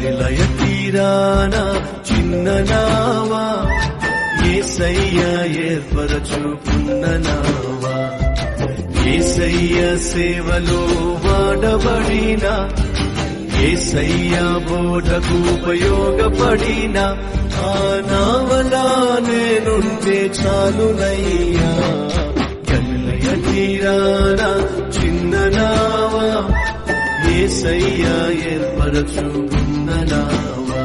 గలిలయ తీరాన చిన్న నావా యేసయ్య ఏర్పరచుకున్న నావా యేసయ్య సేవలో వాడబడిన యేసయ్య బోధకు ఉపయోగపడిన ఆ నావలా నేనుంటే చాలునయ్యా గలిలయ తీరాన చిన్న నావా యేసయ్య ఏర్పరచుకున్న నావా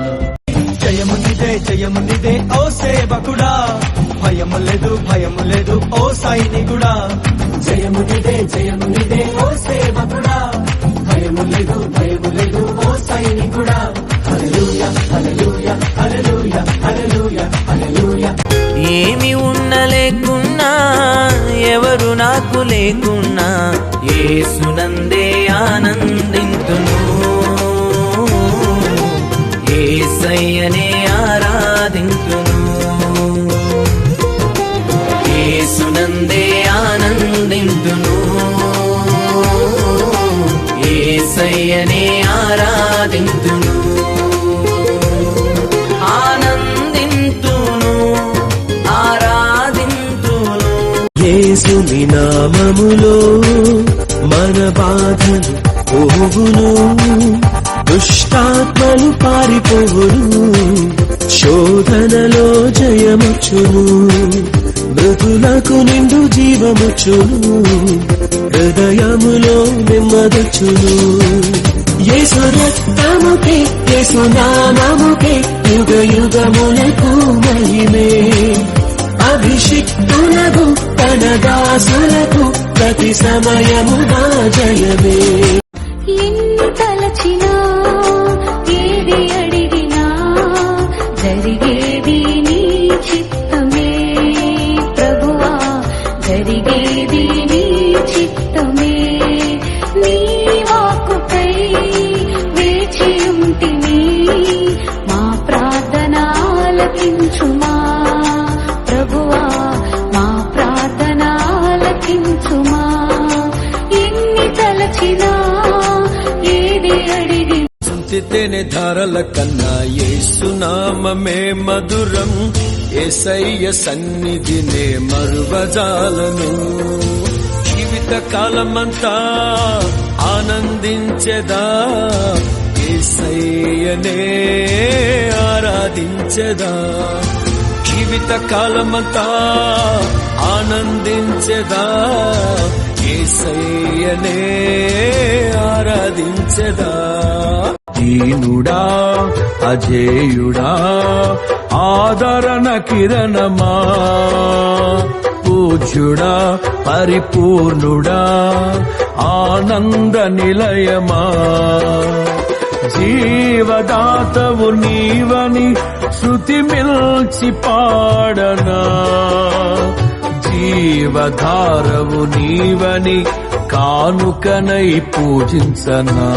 జయమునిదే ఓ సేవకుడా భయము లేదు ఓ సైనికుడా జయమునిదే ఓ సేవకుడా భయము లేదు ఓ సైనికుడా హల్లెలూయా హల్లెలూయా హల్లెలూయా హల్లెలూయా హల్లెలూయా. ఏమి ఉండలేకున్నా ఎవరు నాకు లేకున్నా యేసునందే ఆనందింతును యేసయ్యనే ఆరాధింతును యేసునందే ఆనందింతును యేసయ్యనే ఆరాధింతును ఆనందింతును ఆరాధింతును. యేసుని నామములో మన బాధలు పోవును దుష్టాత్మలు పారిపోవును శోధనలో జయముచ్చును మృతులకు నిండు జీవముచ్చును హృదయములో నెమ్మదొచ్చును యేసు రక్తముకే యేసు నామముకే యుగ యుగములకు మహిమే అభిషిక్తులకు తన దాసులకు ప్రతి సమయము నా జయమే. ఎన్ని తలచినా ఏది అడిగినా జరిగేది నీ చిత్తమే ప్రభువా జరిగేది నీ చిత్తమే నీ వాక్కుపై వేచి ఉంటిని మా ప్రార్థన ఆలకించుమా ప్రభువా మా ప్రార్థన ఆలకించుమా ఎన్ని తలచినా తేనె ధారల కన్నా యేసునామమే మధురం యేసయ్య సన్నిధినే మరువజాలను జీవిత కాలమంతా ఆనందించెదా యేసయ్యనే ఆరాధించెదా జీవిత కాలమంతా ఆనందించెదా యేసయ్యనే ఆరాధించెదా. దీనుడా అజేయుడా ఆదరణ కిరణమా పూజ్యుడా పరిపూర్ణుడా ఆనంద నిలయమా జీవదాతవు నీవని శృతి మిల్చి పాడనా జీవధారవు నీవని కానుకనై పూజించనా.